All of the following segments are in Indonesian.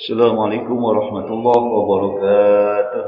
Assalamualaikum warahmatullahi wabarakatuh.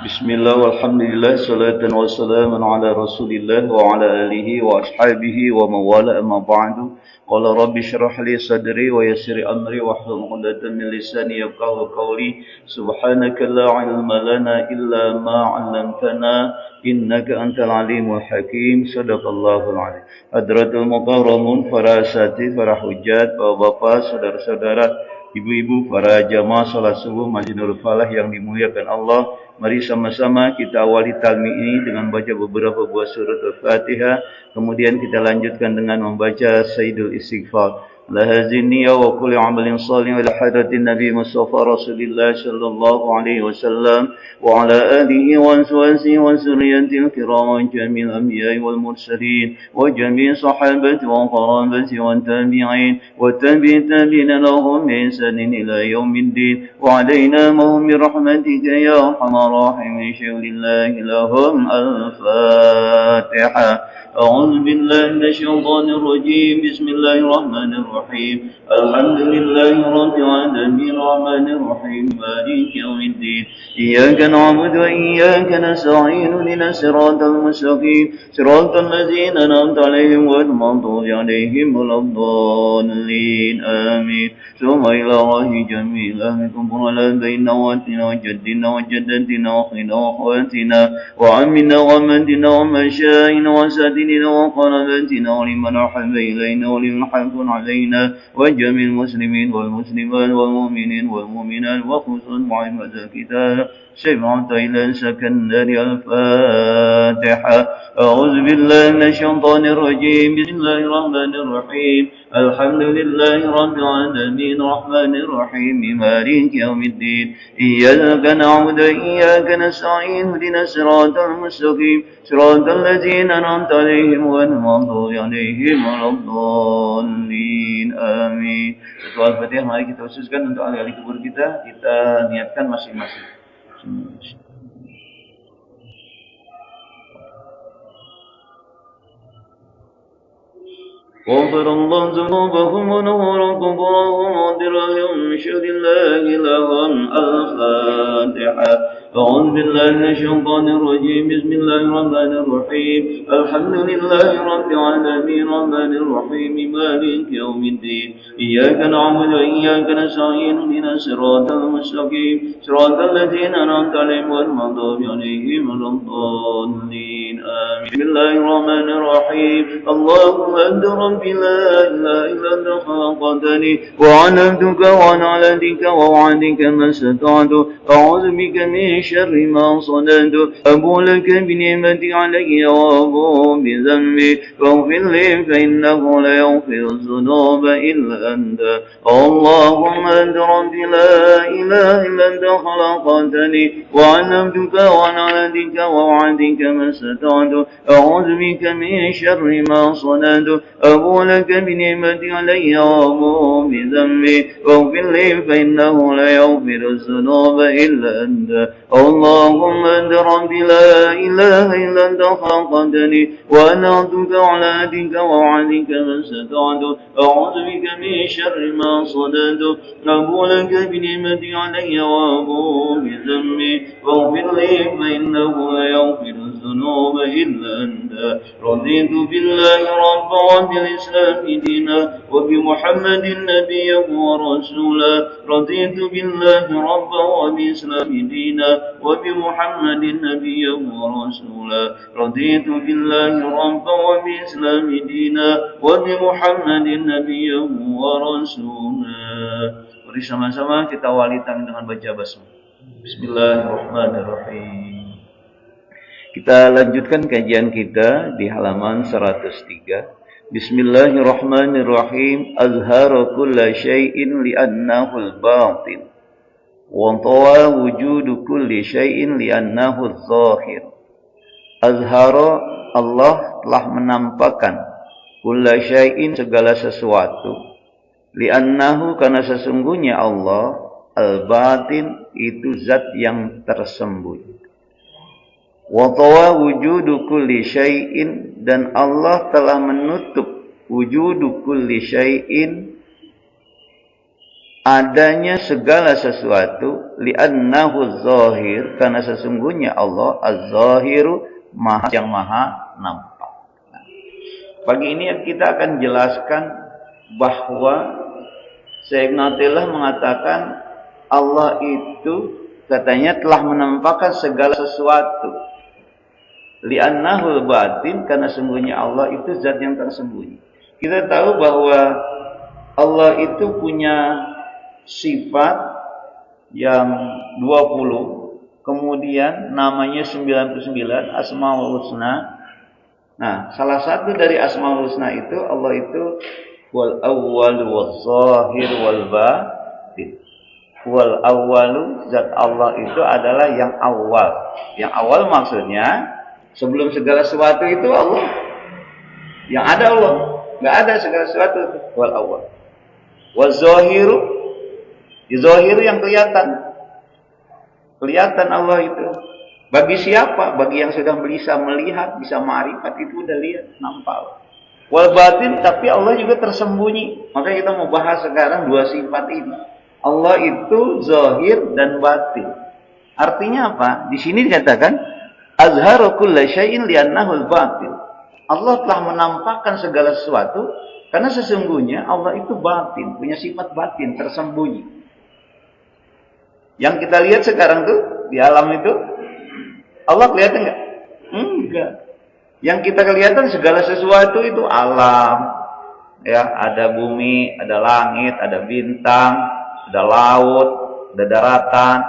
Bismillah walhamdulillah salatan wassalamun ala rasulillah wa ala alihi wa ashabihi wa mawala amma ba'du. Qala rabbi syrah li sadri wa yassir amri wa hlul 'uqdatam min lisani yafqahu qawli. Subhanaka la 'ilma lana illa ma 'allamtana innaka antal alimul hakim. Shadaqallahul 'azim. Hadratul mukarramun, para asatidz, para hujjat, bapak-bapak, saudara-saudara, ibu-ibu, para jamaah salat subuh Masjidul Falah yang dimuliakan Allah. Mari sama-sama kita awali talmi ini dengan baca beberapa buah surat Al-Fatihah. Kemudian kita lanjutkan dengan membaca Sayyidul Istighfar. Lahazini wa kulli amalin salih wa hadatin Nabi Mustafa Rasulullah sallallahu alaihi wasallam wa ala alihi wa ashabihi wa zurriyyatil kiram wa jamil anbiya'i wal mursalin wa jami' sahabati wa qarabati wa tabi'in wa tabi'in lahum bi ihsanin ila yaumiddin wa alaina mahum bi rahmatika ya arhamar rahimin shaykhillah lahum al-Fatihah. أعوذ بالله من الشيطان الرجيم بسم الله الرحمن الرحيم الحمد لله رب العالمين الرحمن الرحيم مالك يوم الدين إياك نعبد وإياك نستعين اهدنا الصراط المستقيم صراط الذين أنعمت عليهم غير المغضوب عليهم ولا الضالين آمين ثم إلى الله جميع أهلكم ولا بين أمواتنا وجدنا وجدتنا وأخينا وأخواتنا وعمنا وعمتنا ومشايخنا وأساتذتنا وقرابتنا ولمن أحب إلينا ولمن حق علينا وجميع المسلمين والمسلمات والمؤمنين والمؤمنات وخصوصا معرفة الكتاب سمعت إلى سكندر الفاتحة. أعوذ بالله من الشيطان الرجيم بسم الله الرحمن الرحيم الحمد لله رب العالمين الرحمن الرحيم مالك يوم الدين إياك نعبد وإياك نستعين اهدنا الصراط المستقيم صراط الذين أنعمت عليهم غير المغضوب عليهم ولا الضالين آمين. Setelah Al-Fatihah mari kita khususkan untuk ahli-ahli kubur kita niatkan masing-masing. غفر الله ذنوبهم ونور قبورهم وذرهم من شر الله لهم الفاتحة. أعوذ بالله من الشيطان الرجيم بسم الله الرحمن الرحيم الحمد لله رب العالمين الرحمن الرحيم مالك يوم الدين إياك نعبد وإياك نستعين اهدنا الصراط المستقيم صراط الذين أنعمت عليهم غير المغضوب عليهم ولا الضالين آمين. بسم الله الرحمن الرحيم اللهم أنت ربي لا إله إلا أنت خلقتني وعن عبدك وعن علدك ووعدك ما استطعت أعوذ بك من شر ما صنعت أبو لك بنعمتك علي وأبو بذنبي فاغفر لي فإنه لا يغفر الذنوب إلا أنت اللهم أنت ربي لا إله إلا أنت خلقتني وعن عبدك وعن علدك ووعدك ما استطعت أعوذ بك من شر ما صنعت أبو لك بنعمتك علي وأبو بذنبي فاغفر لي فإنه لا يغفر الذنوب إلا أنت اللهم أنت ربي لا إله إلا أنت خلقتني وأنا عبدك وعلى عهدك ووعدك ما استطعت أعوذ بك من شر ما صنعت أبو لك بنعمتك علي وأبو بذنبي فاغفر لي فإنه لا يغفر الذنوب إلا أنت رضيت بالله ربا وبالإسلام دينا وبمحمد نبيا ورسولا رضيت بالله ربا وبالإسلام دينا وبمحمد نبيا ورسولا رضيت بالله ربا وبالإسلام دينا وبمحمد نبيا ورسولا. Mari sama-sama kita awali dengan baca basmalah. Bismillahirrahmanirrahim. Kita lanjutkan kajian kita di halaman 103. Bismillahirrahmanirrahim. Azhara kulla syai'in li'annahu al-batin wa tawa wujudu kulli syai'in li'annahu al-zahir. Azhara, Allah telah menampakkan kulla syai'in, segala sesuatu, li'annahu, karena sesungguhnya Allah, al-batin, itu zat yang tersembunyi. Wa tawa wujudu kulli syai'in, dan Allah telah menutup wujudu kulli syai'in, adanya segala sesuatu, li'annahu zahir, karena sesungguhnya Allah az-zahiru, yang maha nampak. Nah, pagi ini kita akan jelaskan bahwa Sayyidina Athaillah mengatakan Allah itu katanya telah menampakkan segala sesuatu. Li'annahu batin, karena sesungguhnya Allah itu zat yang tersembunyi. Kita tahu bahwa Allah itu punya sifat yang 20, kemudian namanya 99, Asmaul Husna. Nah, salah satu dari Asmaul Husna itu Allah itu wal awwal wal zahir wal batin. Wal awwalu, zat Allah itu adalah yang awal. Yang awal maksudnya sebelum segala sesuatu itu Allah. Yang ada Allah, nggak ada segala sesuatu itu. Wal awal. Wal zahiru, zahiru yang kelihatan. Kelihatan Allah itu. Bagi siapa? Bagi yang sudah bisa melihat, bisa ma'rifat, itu udah lihat, nampak. Wal batin, tapi Allah juga tersembunyi. Maka kita mau bahas sekarang dua sifat ini. Allah itu zahir dan batin. Artinya apa? Di sini dikatakan azharu kulla syai'in li'annahu batin. Allah telah menampakkan segala sesuatu karena sesungguhnya Allah itu batin, punya sifat batin, tersembunyi. Yang kita lihat sekarang tuh di alam itu Allah kelihatan enggak? Enggak. Yang kita kelihatan segala sesuatu itu alam. Ya, ada bumi, ada langit, ada bintang, ada laut, ada daratan,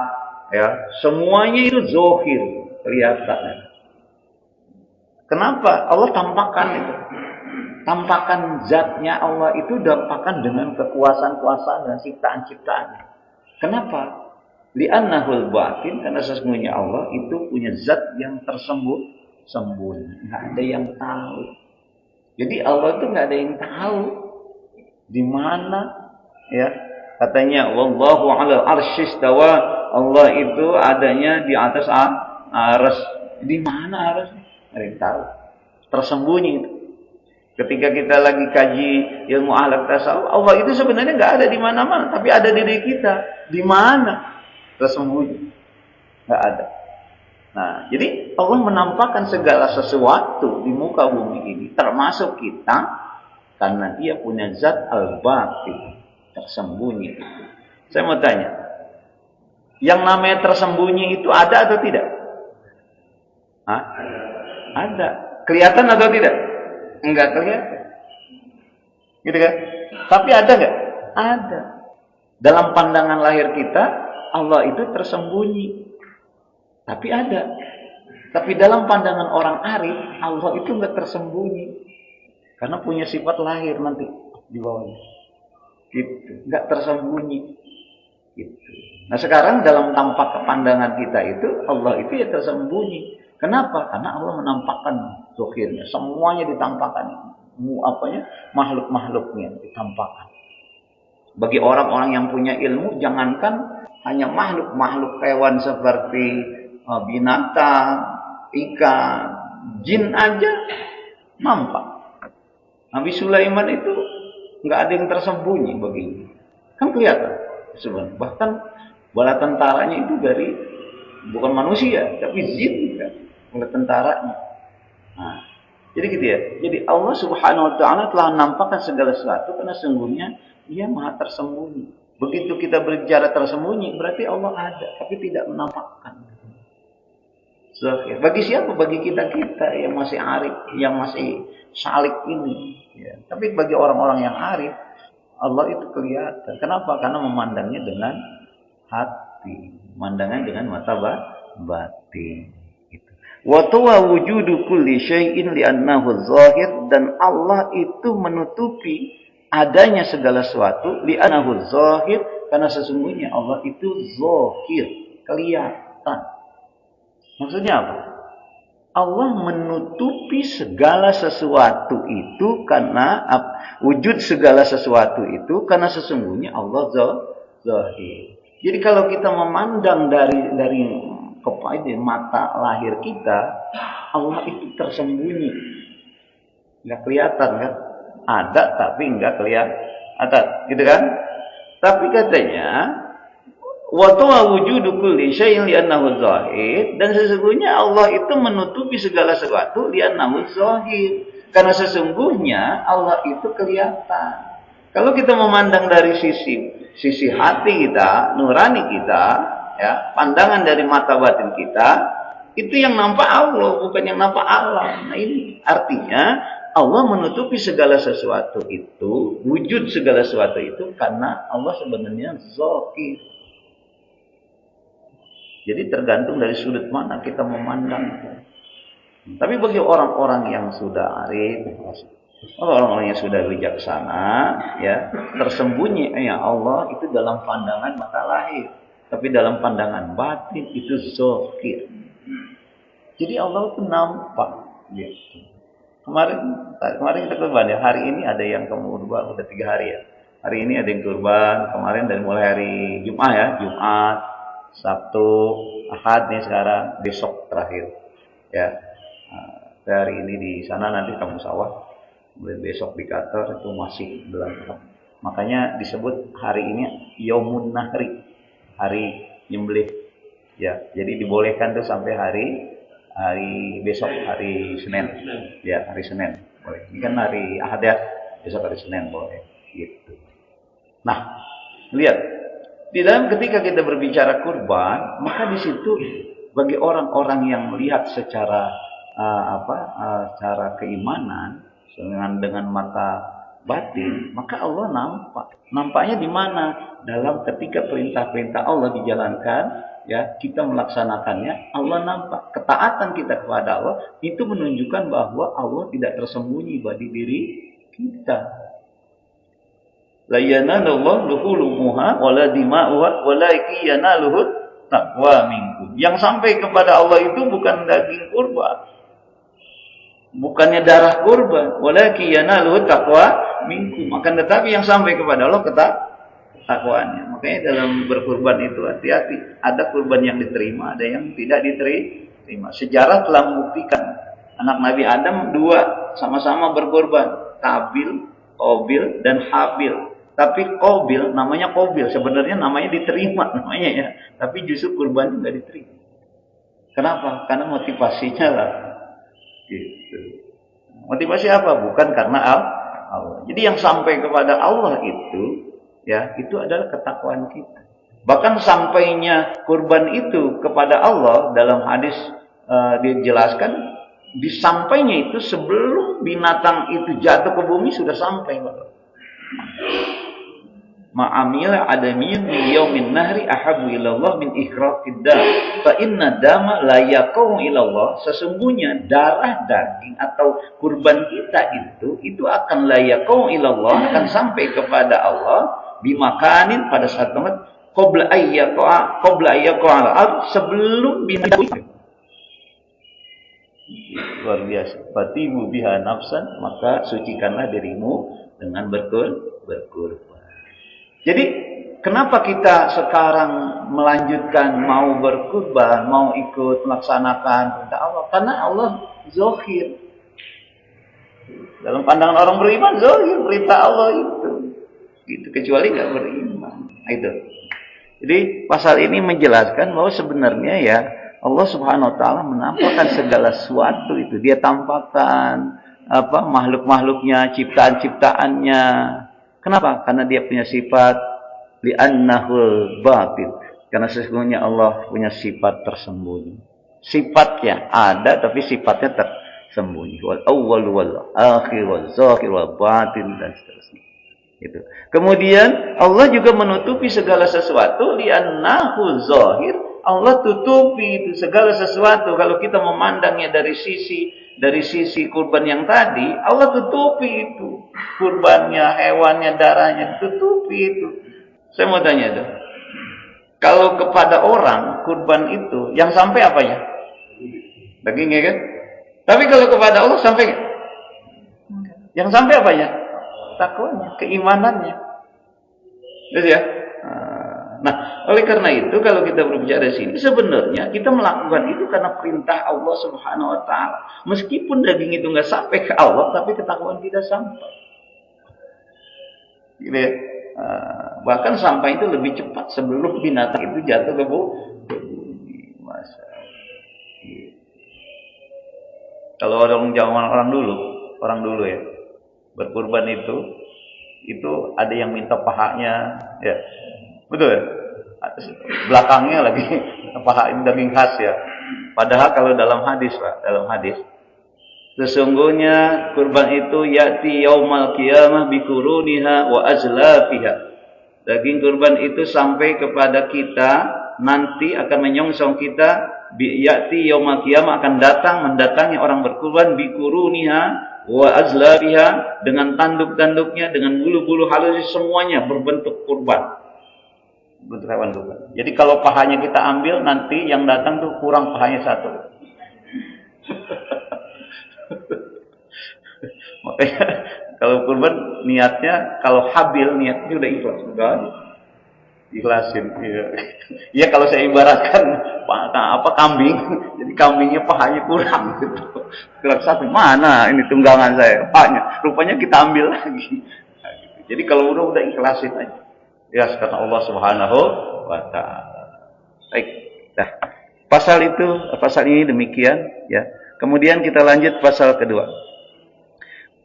ya, semuanya itu zahir, kelihatan. Kenapa? Allah tampakkan itu. Tampakkan zatnya Allah itu tampakkan dengan kekuasaan-kuasaan dan ciptaan-ciptaannya. Kenapa? Li'annahul batin, karena sesungguhnya Allah itu punya zat yang tersembunyi, nggak ada yang tahu. Jadi Allah itu nggak ada yang tahu di mana, ya. Katanya wallahu 'alal 'arsy istawa, Allah itu adanya di atas arsy. Di mana arsy? Ada yang tahu. Tersembunyi itu. Ketika kita lagi kaji ilmu ahlak tasawuf, Allah itu sebenarnya nggak ada di mana-mana, tapi ada di diri kita. Di mana? Tersembunyi. Nggak ada. Nah, jadi Allah menampakkan segala sesuatu di muka bumi ini, termasuk kita, karena Dia punya zat al-batin, tersembunyi. Saya mau tanya, yang namanya tersembunyi itu ada atau tidak? Hah? Ada. Kelihatan atau tidak? Enggak kelihatan. Gitu kan? Tapi ada enggak? Ada. Dalam pandangan lahir kita, Allah itu tersembunyi. Tapi ada. Tapi dalam pandangan orang arif, Allah itu enggak tersembunyi. Karena punya sifat lahir nanti di bawahnya. Gitu. Enggak tersembunyi. Gitu. Nah sekarang dalam tampak kepandangan kita itu, Allah itu ya tersembunyi. Kenapa? Karena Allah menampakkan zahirnya. Semuanya ditampakkan. Makhluk-makhluknya ditampakkan. Bagi orang-orang yang punya ilmu, jangankan hanya makhluk-makhluk hewan seperti binatang, ikan, jin aja nampak. Nabi Sulaiman itu nggak ada yang tersembunyi baginya. Kan kelihatan. Sebenarnya. Bahkan bala tentaranya itu dari bukan manusia, tapi jin kan. Oleh tentaranya. Nah, jadi gitu ya. Jadi Allah Subhanahu wa taala telah menampakkan segala sesuatu karena sesungguhnya Dia Maha tersembunyi. Begitu kita berbicara tersembunyi, berarti Allah ada, tapi tidak menampakkan. Zahir. Bagi siapa? Bagi kita-kita yang masih arif, yang masih salik ini. Ya. Tapi bagi orang-orang yang arif, Allah itu kelihatan. Kenapa? Karena memandangnya dengan hati, memandangnya dengan mata batin. Wa tuwa wujudu kulli syai'in li'annahu zahir, dan Allah itu menutupi adanya segala sesuatu li'annahu zahir, karena sesungguhnya Allah itu zahir, kelihatan. Maksudnya apa? Allah menutupi segala sesuatu itu karena wujud segala sesuatu itu karena sesungguhnya Allah zahir. Jadi kalau kita memandang dari kepada mata lahir kita, Allah itu tersembunyi, nggak kelihatan kan? Ada tapi nggak kelihatan, ada, gitu kan? Tapi katanya wa wujudu kulli syai'in li'annahu zahir, dan sesungguhnya Allah itu menutupi segala sesuatu li'annahu zahir, karena sesungguhnya Allah itu kelihatan. Kalau kita memandang dari sisi hati kita, nurani kita, ya, pandangan dari mata batin kita, itu yang nampak Allah, bukan yang nampak Allah. Nah, ini artinya Allah menutupi segala sesuatu itu, wujud segala sesuatu itu, karena Allah sebenarnya zahir. Jadi tergantung dari sudut mana kita memandang. Tapi bagi orang-orang yang sudah arif, orang-orang yang sudah bijaksana, ya, tersembunyi ya Allah itu dalam pandangan mata lahir, tapi dalam pandangan batin itu zahir. Jadi Allah itu nampak. Gitu. Kemarin kita kurban ya. Hari ini ada yang kurban udah 3 hari ya. Hari ini ada yang kurban. Kemarin dari mulai hari Jumat ya, Jumat, Sabtu, Ahad nih sekarang, besok terakhir. Ya. Hari ini di sana, nanti kamu sawah. Kemudian besok di Qatar itu masih belum. Makanya disebut hari ini Yaumun Nahri, hari nyembelih. Ya, jadi dibolehkan tuh sampai hari besok, hari Senin. Ya, hari Senin boleh. Ini kan hari Ahad ya, besok hari Senin boleh. Gitu. Nah, lihat. Di dalam ketika kita berbicara kurban, maka di situ bagi orang-orang yang melihat secara secara keimanan dengan mata batin, maka Allah nampak. Nampaknya di mana? Dalam ketika perintah-perintah Allah dijalankan, ya, kita melaksanakannya, Allah nampak. Ketaatan kita kepada Allah itu menunjukkan bahwa Allah tidak tersembunyi bagi diri kita. La yanalullahu luhumuha wala dima'uha walakin yanaluhu taqwa minkum. Yang sampai kepada Allah itu bukan daging kurban, bukannya darah kurban, walakin yanaluhu taqwa minkum. Akan tetapi yang sampai kepada Allah ketakwaannya. Makanya dalam berkurban itu hati-hati. Ada kurban yang diterima, ada yang tidak diterima. Sejarah telah membuktikan anak Nabi Adam 2 sama-sama berkurban, Qabil dan Habil. Tapi Qabil namanya Qabil, sebenarnya namanya diterima namanya ya, tapi justru kurbannya nggak diterima. Kenapa? Karena motivasinya lah. Gitu. Motivasi apa? Bukan karena Allah. Jadi yang sampai kepada Allah itu, ya, itu adalah ketakwaan kita. Bahkan sampainya kurban itu kepada Allah dalam hadis dijelaskan, disampainya itu sebelum binatang itu jatuh ke bumi sudah sampai. Ma'amila adamiyun min yaumin nahri ahabu ilallah min ikhraqid dam. Fa inna dama la yaqau ilallah. Sesungguhnya darah daging atau kurban kita itu akan la yaqau ilallah, akan sampai kepada Allah bimakanin pada saat tempat qabla ayyaqa al-ard, sebelum binatang. Luar biasa. Fatibu biha nafsan, maka sucikanlah dirimu dengan berkurban. Jadi kenapa kita sekarang melanjutkan mau berkurban, mau ikut melaksanakan perintah Allah? Karena Allah zahir. Dalam pandangan orang beriman, zahir perintah Allah itu. Gitu, kecuali nggak beriman. Itu. Jadi pasal ini menjelaskan bahwa sebenarnya ya Allah Subhanahu wa taala menampakkan segala sesuatu itu. Dia tampakkan makhluk-makhluknya, ciptaan-ciptaannya. Kenapa? Karena dia punya sifat li'annahul batin. Karena sesungguhnya Allah punya sifat tersembunyi. Sifatnya ada tapi sifatnya tersembunyi. Wal awwal wal akhir wal zahir wal batin dan seterusnya. Itu. Kemudian Allah juga menutupi segala sesuatu li'annahu zahir. Allah tutupi itu segala sesuatu. Kalau kita memandangnya dari sisi kurban yang tadi, Allah tutupi itu. Kurbannya, hewannya, darahnya, tutupi itu. Saya mau tanya tuh. Kalau kepada orang, kurban itu, yang sampai apanya? Dagingnya kan? Tapi kalau kepada Allah sampai nggak? Yang sampai apanya? Takwanya, keimanannya. Terus ya? Nah, oleh karena itu kalau kita berbicara di sini, sebenarnya kita melakukan itu karena perintah Allah Subhanahu wa taala. Meskipun daging itu nggak sampai ke Allah, tapi ketakwaan kita sampai. Gitu ya. Bahkan sampah itu lebih cepat sebelum binatang itu jatuh ke bumi. Masa. Kalau orang dulu ya, berkurban itu ada yang minta pahanya, ya, betul ya. Belakangnya lagi paha ini daging khas ya. Padahal kalau dalam hadis sesungguhnya kurban itu ya'ti yaumal qiyamah bikuruniha wa azlafiha. Daging kurban itu sampai kepada kita, nanti akan menyongsong kita, ya'ti yaumal qiyamah, akan mendatangi orang berkurban bikuruniha wa azlafiha, dengan tanduk-tanduknya, dengan bulu-bulu halus semuanya berbentuk kurban. Bentuk hewan kurban. Jadi kalau pahanya kita ambil, nanti yang datang tuh kurang pahanya satu. Makanya kalau kurban niatnya, kalau habil niatnya udah ikhlas, kan? Ikhlasin. Iya kalau saya ibaratkan kambing, jadi kambingnya pahanya kurang gitu. Kurang satu, mana ini tunggangan saya pahanya, rupanya kita ambil lagi. Nah, gitu. Jadi kalau udah ikhlasin aja. Ya, kata Allah Subhanahu wa taala. Baik. Nah, pasal ini demikian ya. Kemudian kita lanjut pasal kedua.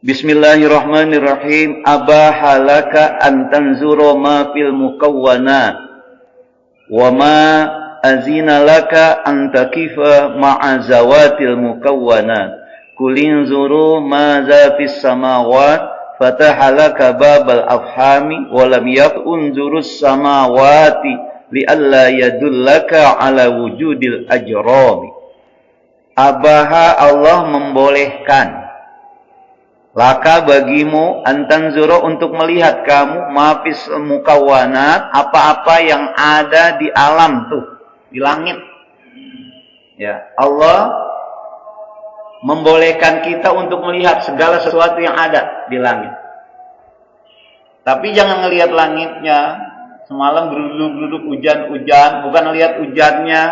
Bismillahirrahmanirrahim. Abahalaka an tanzura ma fil mukawwanat wa ma azina laka an takifa ma'a zawatil mukawwanat. Kulin zuru ma za fis samawat fatahalaka babal afhami walam yakunzurus samawati lialla yadullaka ala wujudil ajrami. Abaha, Allah membolehkan, laka bagimu, antanzuro untuk melihat kamu, mafis mukawanat, apa-apa yang ada di alam tuh, di langit. Ya, Allah membolehkan kita untuk melihat segala sesuatu yang ada di langit. Tapi jangan ngelihat langitnya, semalam geruduk-geruduk hujan-hujan, bukan lihat hujannya,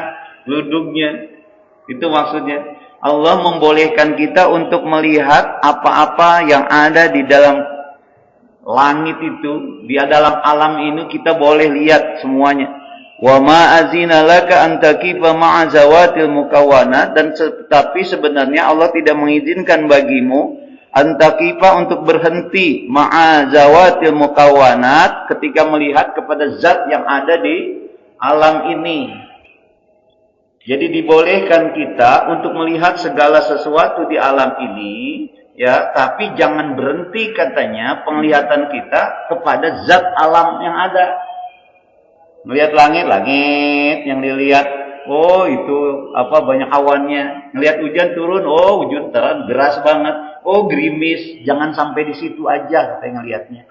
geruduknya. Itu maksudnya. Allah membolehkan kita untuk melihat apa-apa yang ada di dalam langit itu, di dalam alam ini kita boleh lihat semuanya. Wa ma azina laka an taqifa ma'a zawatil mukawwanat, dan tetapi sebenarnya Allah tidak mengizinkan bagimu an taqifa untuk berhenti ma'a zawatil mukawwanat ketika melihat kepada zat yang ada di alam ini. Jadi dibolehkan kita untuk melihat segala sesuatu di alam ini, ya, tapi jangan berhenti katanya penglihatan kita kepada zat alam yang ada. Melihat langit yang dilihat, oh itu banyak awannya. Melihat hujan turun, oh hujan terang deras banget, oh gerimis. Jangan sampai di situ aja katanya ngelihatnya.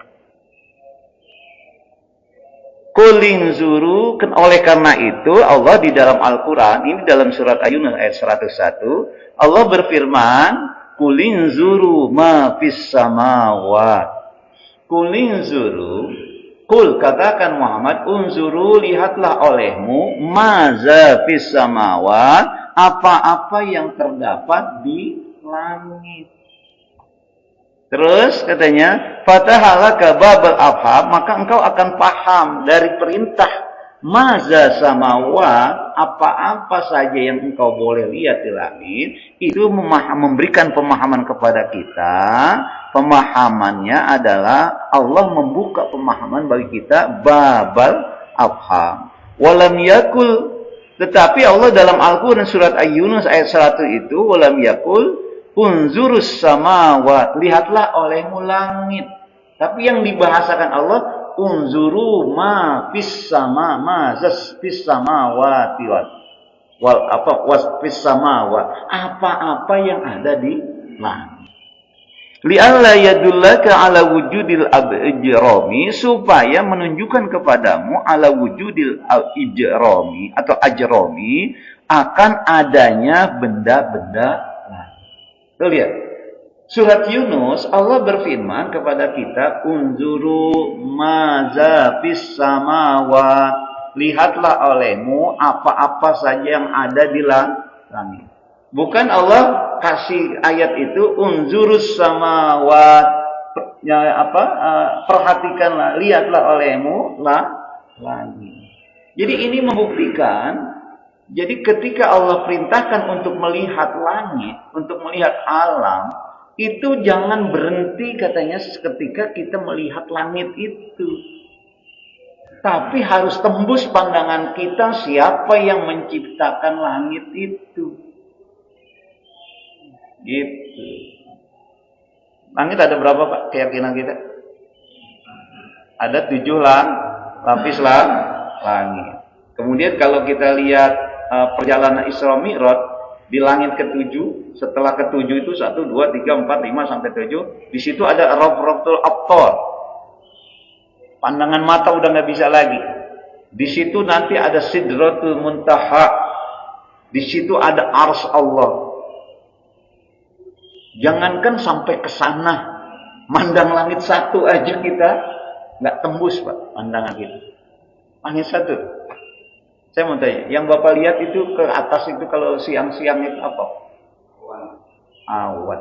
Kulin zuru, oleh karena itu Allah di dalam Al-Quran, ini dalam surat Ayunus ayat 101, Allah berfirman, kulin zuru ma fis samawat. Kulin zuru, kul, katakan Muhammad, unzuru, lihatlah olehmu, maza fis samawat, apa-apa yang terdapat di langit. Terus katanya, fatahalaka babal afham, maka engkau akan paham dari perintah maza samawat, apa-apa saja yang engkau boleh lihat di langit, itu memberikan pemahaman kepada kita. Pemahamannya adalah Allah membuka pemahaman bagi kita babal afham. Walam yakul, tetapi Allah dalam Al-Quran surat Yunus ayat 100 itu, walam yakul unzurus samawat, lihatlah olehmu langit. Tapi yang dibahasakan Allah, unzuru ma fis sama, ma fis samawati was fis samawat, apa-apa yang ada di langit. Li'alla yadullaka ala wujudil ajrami, supaya menunjukkan kepadamu ala wujudil ijrami atau ajrami, akan adanya benda-benda. Tuh lihat, surat Yunus Allah berfirman kepada kita, unzuru maza fis samawat, lihatlah olehmu apa-apa saja yang ada di langit. Bukan Allah kasih ayat itu unzurus samawat, perhatikanlah, lihatlah olehmu langit. Jadi ini membuktikan, jadi ketika Allah perintahkan untuk melihat langit, untuk melihat alam, itu jangan berhenti katanya seketika kita melihat langit itu. Tapi harus tembus pandangan kita siapa yang menciptakan langit itu. Gitu. Langit ada berapa Pak keyakinan kita? Ada 7 lapis langit. Kemudian kalau kita lihat perjalanan Isra Mi'raj di langit ke-7, setelah ke-7 itu 1, 2, 3, 4, 5 sampai 7, di situ ada Rafratul Abtar. Pandangan mata udah nggak bisa lagi. Di situ nanti ada Sidratul Muntaha. Di situ ada Arsy Allah. Jangankan sampai ke sana, mandang langit satu aja kita nggak tembus Pak pandangan kita. Langit satu. Saya mau tanya, yang Bapak lihat itu ke atas itu kalau siang-siang itu apa? Awan.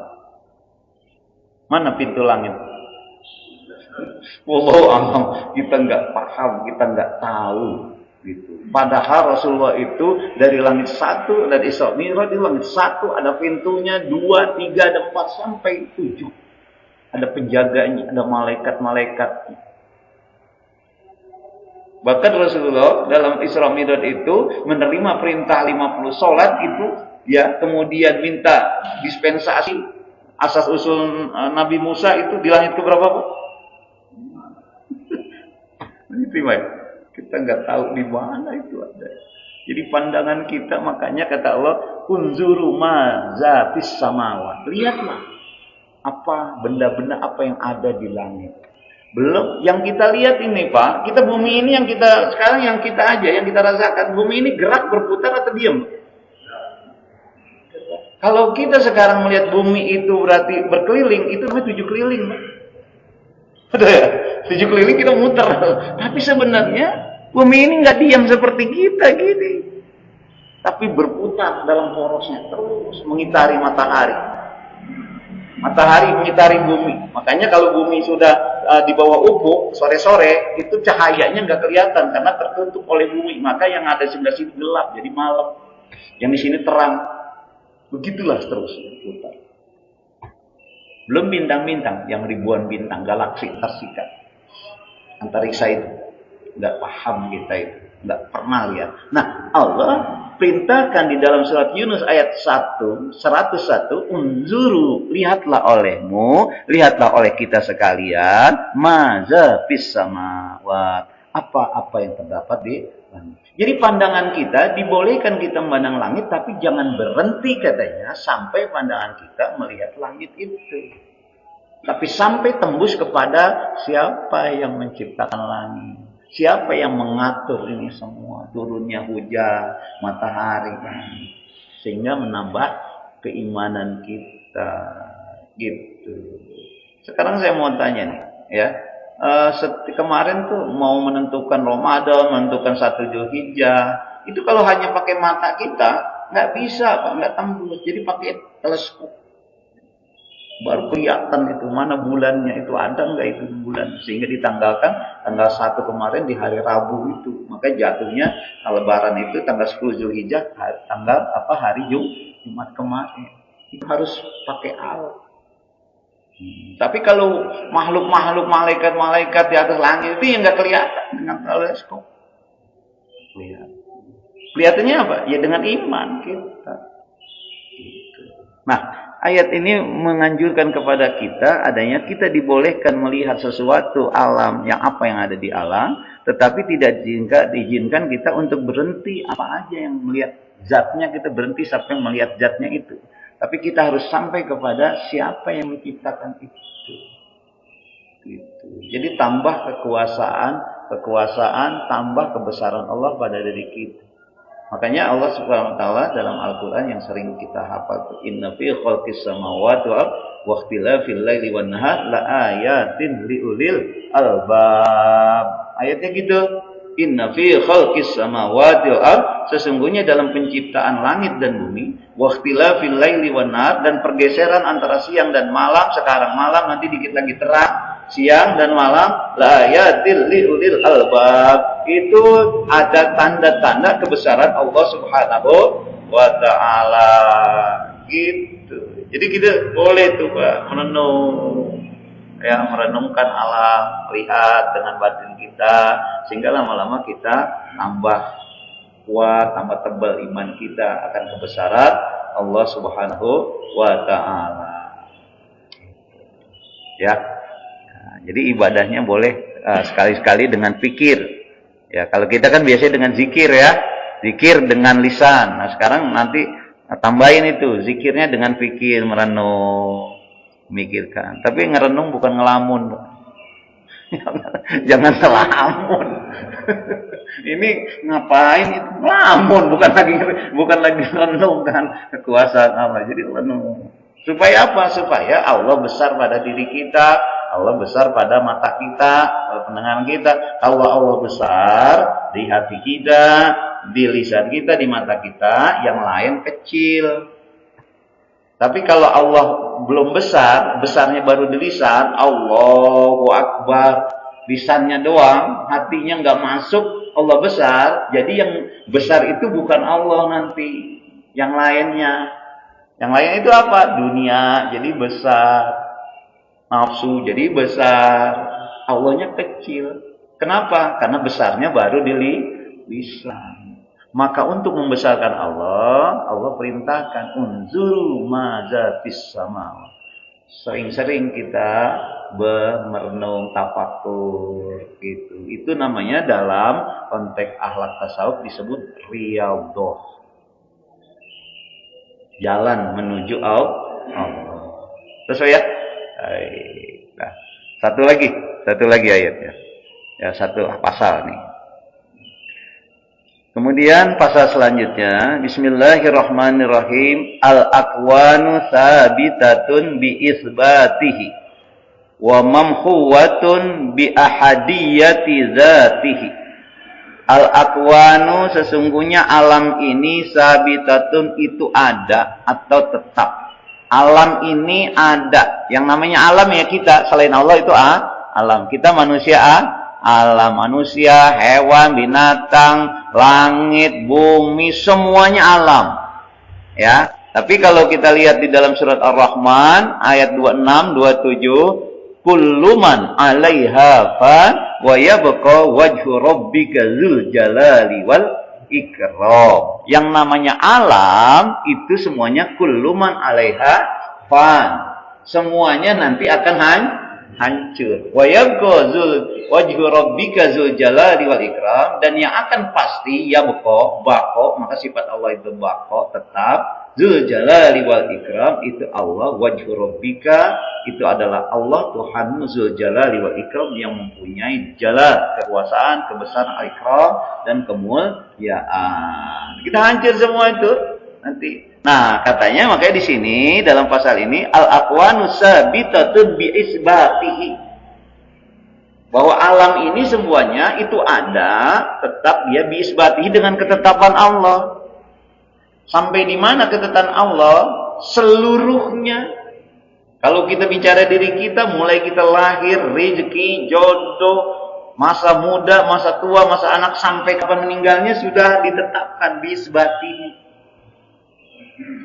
Mana pintu langit? Wallahu a'lam, kita nggak paham, kita nggak tahu. Gitu. Padahal Rasulullah itu dari langit 1, dari Isra Mi'raj di langit 1 ada pintunya, 2, 3, ada 4 sampai 7. Ada penjaganya, ada malaikat-malaikat. Bahkan Rasulullah dalam Isra Mi'raj itu menerima perintah 50 sholat itu, ya, kemudian minta dispensasi asas usul Nabi Musa itu di langit keberapa Pak? Itu Pak. Kita nggak tahu di mana itu ada. Jadi pandangan kita, makanya kata Allah, unzuru ma fis samawat. Lihatlah apa benda-benda apa yang ada di langit. Belum yang kita lihat ini Pak, kita bumi ini yang kita sekarang yang kita aja yang kita rasakan, bumi ini gerak berputar atau diam? Kalau kita sekarang melihat bumi itu berarti berkeliling, itu namanya 7 keliling. Betul ya? 7 keliling kita muter. Tapi sebenarnya bumi ini nggak diam seperti kita gini. Tapi berputar dalam porosnya terus mengitari matahari. Matahari mengitari bumi. Makanya kalau bumi sudah di bawah ufuk sore-sore itu cahayanya nggak kelihatan karena tertutup oleh bumi. Maka yang ada sebelah sini gelap jadi malam. Yang di sini terang. Begitulah terus berputar. Belum bintang-bintang yang ribuan bintang galaksi tersikat. Antariksa itu nggak paham kita itu, nggak pernah lihat. Nah, Allah perintahkan di dalam surat Yunus ayat 101, unzuru, lihatlah olehmu, lihatlah oleh kita sekalian, maza fis samawat, apa-apa yang terdapat di langit. Jadi pandangan kita dibolehkan kita memandang langit, tapi jangan berhenti katanya sampai pandangan kita melihat langit itu. Tapi sampai tembus kepada siapa yang menciptakan langit. Siapa yang mengatur ini semua. Turunnya hujan, matahari. Sehingga menambah keimanan kita. Gitu. Sekarang saya mau tanya nih. Ya. Kemarin tuh mau menentukan Ramadan, menentukan 1 Dzulhijjah. Itu kalau hanya pakai mata kita, nggak bisa Pak, nggak tembus. Jadi pakai teleskop. Baru kelihatan itu mana bulannya, itu ada nggak itu bulan, sehingga ditanggalkan tanggal 1 kemarin di hari Rabu itu, maka jatuhnya Lebaran itu tanggal 10 Dzulhijjah, tanggal hari Jumat kemarin. Itu harus pakai alat. Tapi kalau makhluk-makhluk malaikat-malaikat di atas langit itu yang nggak kelihatan dengan teleskop. Kelihatannya apa? Ya dengan iman kita. Nah, ayat ini menganjurkan kepada kita adanya kita dibolehkan melihat sesuatu alam yang apa yang ada di alam, tetapi tidak diizinkan kita untuk berhenti apa aja yang melihat zatnya, kita berhenti sampai melihat zatnya itu. Tapi kita harus sampai kepada siapa yang menciptakan itu. Gitu. Jadi tambah kekuasaan, tambah kebesaran Allah pada diri kita. Makanya Allah Subhanahu wa taala dalam Al-Qur'an yang sering kita hafal, inna fi khalqis samawati wa ikhtilafil laili wan nahar la ayatin liulil albab. Ayatnya gitu. Inna fi khalqis samawati wal ard, sesungguhnya dalam penciptaan langit dan bumi, wa ikhtilafil laili wan nahar, dan pergeseran antara siang dan malam, sekarang malam nanti dikit lagi terang, siang dan malam, la ayatil liulil albab, itu ada tanda-tanda kebesaran Allah Subhanahu wa taala gitu. Jadi kita boleh tuh Pak merenung, ya, merenungkan alam, lihat dengan batin kita, sehingga lama-lama kita tambah kuat, tambah tebal iman kita akan kebesaran Allah Subhanahu wa taala. Ya. Nah, jadi ibadahnya boleh sekali-sekali dengan pikir. Ya, kalau kita kan biasanya dengan zikir ya. Zikir dengan lisan. Nah, sekarang nanti tambahin itu, zikirnya dengan pikir, merenung, memikirkan. Tapi ngerenung bukan ngelamun. Jangan ngelamun. Ini ngapain itu? Ngelamun, bukan lagi renung kan kekuasaan Allah. Jadi renung. Supaya apa? Supaya Allah besar pada diri kita, Allah besar pada mata kita, pada pendengaran kita. Kalau Allah besar di hati kita, di lisan kita, di mata kita, yang lain kecil. Tapi kalau Allah belum besar, besarnya baru di lisan, Allahu Akbar, lisannya doang, hatinya nggak masuk, Allah besar. Jadi yang besar itu bukan Allah nanti, yang lainnya. Yang lainnya itu apa? Dunia jadi besar, nafsu jadi besar, Allahnya kecil. Kenapa? Karena besarnya baru di lisan. Maka untuk membesarkan Allah, Allah perintahkan unzuru maza fis sama. Sering-sering kita merenung, tafakur gitu. Itu namanya dalam konteks akhlak tasawuf disebut riyadhah. Jalan menuju Allah. Sesuai ya? Nah, satu lagi ayatnya. Ya, satu pasal nih. Kemudian pasal selanjutnya, Bismillahirrahmanirrahim. Al-aqwanu sabitatun bi isbatihi wa mamhuwatun bi ahadiyati zatihi. Al-aqwanu, sesungguhnya alam ini, sabitatun, itu ada atau tetap. Alam ini ada. Yang namanya alam ya kita, selain Allah itu alam. Kita manusia alam, manusia, hewan, binatang, langit, bumi, semuanya alam. Ya. Tapi kalau kita lihat di dalam surat Ar-Rahman ayat 26, 27, kullu man 'alaiha fan wa yabqa wajhu rabbika dzul jalali wal ikram. Yang namanya alam itu semuanya kullu man 'alaiha fan. Semuanya nanti akan hancur. Wa yabqa wajhu rabbika dzul jalali wal ikram, dan yang akan pasti yabqa, baqa, maka sifat Allah itu baqa, tetap. Dzul jalali wal ikram itu Allah, wajhu rabbika itu adalah Allah Tuhan Dzul jalali wal ikram yang mempunyai jalal, kekuasaan, kebesaran, ikram dan kemuliaan. Kita hancur semua itu nanti. Nah, katanya makanya di sini dalam pasal ini al-aqwanu sabitatun bi isbatihi. Bahwa alam ini semuanya itu ada, tetap dia bi isbatihi dengan ketetapan Allah. Sampai di mana ketetapan Allah? Seluruhnya. Kalau kita bicara diri kita, mulai kita lahir, rezeki, jodoh, masa muda, masa tua, masa anak, sampai kapan meninggalnya sudah ditetapkan bisbati.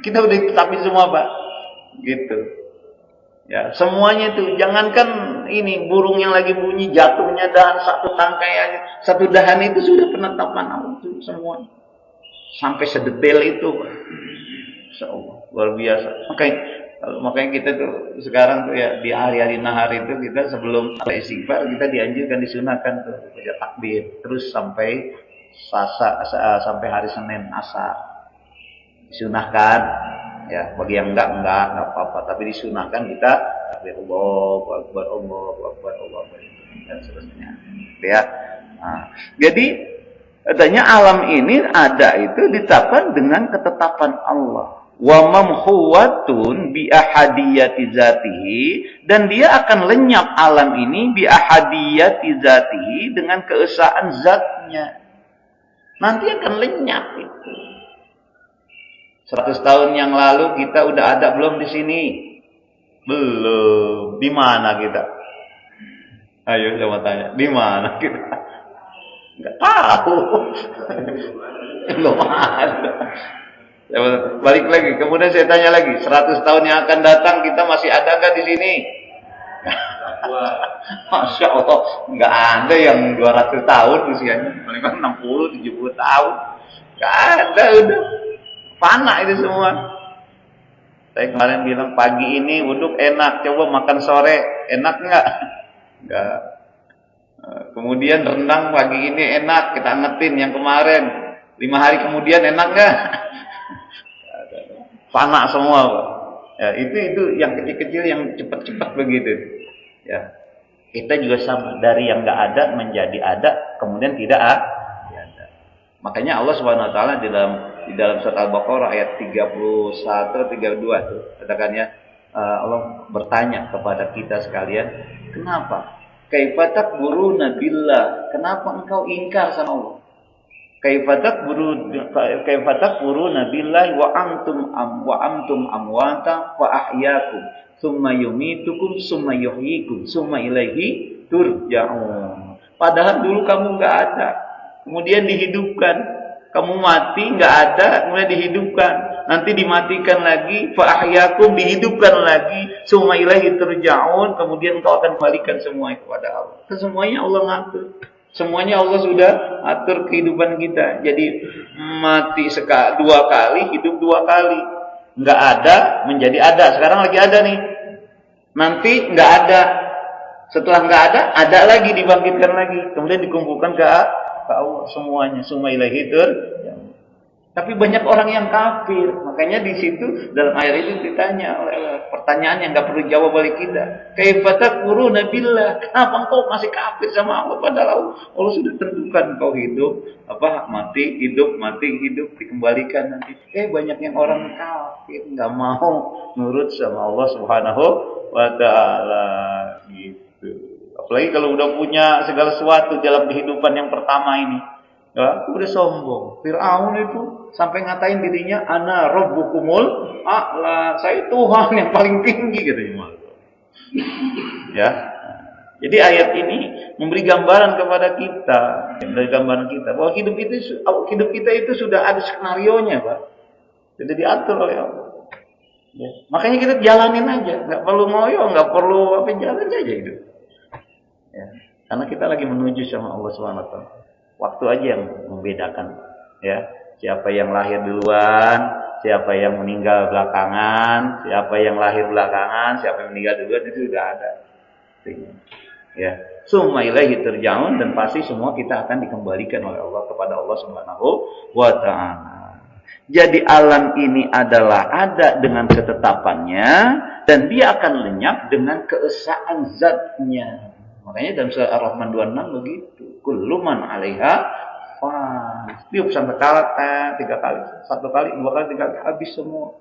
Kita udah tetapin semua, Pak. Gitu. Ya, semuanya itu. Jangankan ini burung yang lagi bunyi jatuhnya dahan satu tangkai aja, satu dahan itu sudah penetapan Allah itu semua. Sampai sedetail itu, Insyaallah, luar biasa. Makanya kita tuh sekarang tuh ya di hari-hari nahar itu kita sebelum istighfar kita dianjurkan, disunahkan tuh baca takbir terus sampai sampai hari Senin asar. Disunahkan ya, bagi yang enggak apa-apa, tapi disunahkan kita takbir Allahu Akbar, Allahu Akbar, Allahu Akbar dan seterusnya. Ya. Nah, jadi katanya alam ini ada itu ditetapkan dengan ketetapan Allah. Wa mamhuwatun bi ahadiyati zatihi, dan dia akan lenyap alam ini bi ahadiyati zatihi dengan keesaan zat zat-zatnya. Nanti akan lenyap itu. 100 tahun yang lalu kita udah ada belum di sini? Belum. Di mana kita? Ayo coba tanya, di mana kita? Enggak tahu. Belum ada. Balik lagi, kemudian saya tanya lagi, 100 tahun yang akan datang kita masih ada nggak di sini? Masya Allah, nggak ada yang 200 tahun usianya, paling kan 60, 70 tahun, nggak ada, udah fana itu semua. Saya kemarin bilang pagi ini uduk enak, coba makan sore, enak nggak? Nggak. Kemudian rendang pagi ini enak, kita angetin yang kemarin, 5 hari kemudian enak nggak? Fana semua, Pak. Ya, itu yang kecil-kecil yang cepat-cepat begitu. Ya, kita juga sama, dari yang nggak ada menjadi ada, kemudian tidak ada. Makanya Allah Subhanahu Wa Taala di dalam surat Al-Baqarah ayat 31 32 itu katakannya, Allah bertanya kepada kita sekalian, kenapa? Kaifa takfuruna billah? Kenapa engkau ingkar sama Allah? Kaifa takfuruna billahi wa antum amwata wa ahyaakum summa yumitukum summa yuhyikum summa ilaihi turja'un. Padahal dulu kamu enggak ada, kemudian dihidupkan. Kamu mati enggak ada, kemudian dihidupkan. Nanti dimatikan lagi, fa ahyaakum, dihidupkan lagi, summa ilaihi turja'un, kemudian engkau akan balikan semuanya kepada Allah. Semuanya Allah ngatur. Semuanya Allah sudah atur kehidupan kita. Jadi mati 2 kali, hidup 2 kali. Enggak ada menjadi ada. Sekarang lagi ada nih. Nanti enggak ada. Setelah enggak ada lagi, dibangkitkan lagi. Kemudian dikumpulkan ke Allah semuanya. Summa ilaihi turja'un. Tapi banyak orang yang kafir. Makanya di situ dalam ayat itu ditanya oleh pertanyaan yang enggak perlu jawab oleh kita. Kaifa takfuruna billah? Kenapa engkau masih kafir sama Allah padahal Allah sudah tentukan engkau hidup, mati, hidup, dikembalikan nanti. Banyak yang orang kafir enggak mau nurut sama Allah Subhanahu wa Taala gitu. Apalagi kalau udah punya segala sesuatu dalam kehidupan yang pertama ini. Ya, udah sombong. Fir'aun itu sampai ngatain dirinya, ana rabbukumul a'la, saya Tuhan yang paling tinggi katanya. Ya. Jadi ayat ini memberi gambaran kepada kita, bahwa hidup kita itu sudah ada skenarionya, Pak. Sudah diatur oleh Allah. Ya. Makanya kita jalanin aja, nggak perlu ngoyo, nggak perlu jalan aja hidup. Ya. Karena kita lagi menuju sama Allah SWT. Waktu aja yang membedakan, ya. Siapa yang lahir duluan, siapa yang meninggal belakangan, siapa yang lahir belakangan, siapa yang meninggal duluan, itu sudah ada. Ya, summa ilaihi turja'un, dan pasti semua kita akan dikembalikan oleh Allah kepada Allah Subhanahu wa Ta'ala. Jadi alam ini adalah ada dengan ketetapannya, dan dia akan lenyap dengan keesaan zatnya. Makanya dalam surah Ar-Rahman 26 begitu. Kullu man 'alaiha fan. Tiup sampai kalah 3 kali. 1 kali, 2 kali, 3 kali habis semua.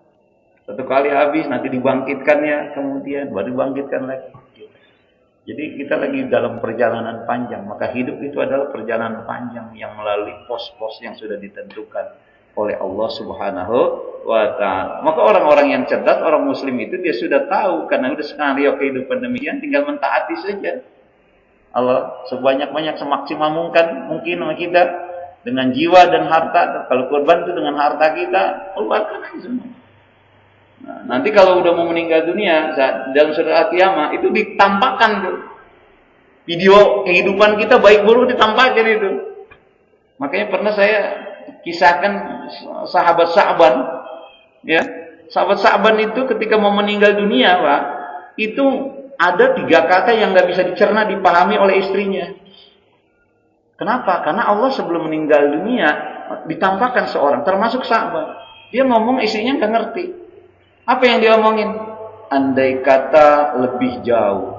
1 kali habis, nanti dibangkitkannya, kemudian baru dibangkitkan lagi. Jadi kita lagi dalam perjalanan panjang. Maka hidup itu adalah perjalanan panjang yang melalui pos-pos yang sudah ditentukan oleh Allah Subhanahu wa Ta'ala. Maka orang-orang yang cerdas, orang muslim itu dia sudah tahu, karena sudah skenario kehidupan demikian, tinggal mentaati saja. Allah sebanyak-banyak semaksimal mungkin sama kita dengan jiwa dan harta. Kalau kurban itu dengan harta kita, keluarkan aja semua. Nah, nanti kalau udah mau meninggal dunia, dalam surah Al-Qiyamah itu ditampakkan tuh video kehidupan kita baik buruk, ditampakkan itu. Makanya pernah saya kisahkan sahabat Sa'ban, ya. Sahabat Sa'ban itu ketika mau meninggal dunia, Pak, itu ada 3 kata yang nggak bisa dicerna, dipahami oleh istrinya. Kenapa? Karena Allah sebelum meninggal dunia ditampakkan seorang, termasuk Sa'ban. Dia ngomong, istrinya nggak ngerti. Apa yang dia omongin? Andai kata lebih jauh,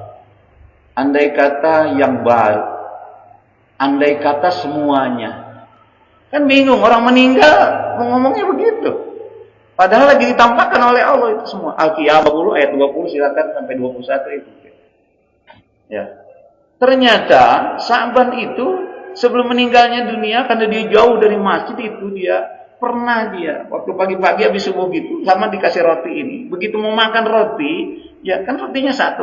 andai kata yang baik, andai kata semuanya. Kan bingung, orang meninggal ngomongnya begitu. Padahal lagi ditampakkan oleh Allah itu semua. Al-Qiyamah 20 ayat 20 silakan sampai 21 itu. Ya. Ternyata Sa'ban itu sebelum meninggalnya dunia, karena dia jauh dari masjid itu, dia waktu pagi-pagi habis subuh gitu, sama dikasih roti ini. Begitu mau makan roti, ya kan rotinya satu.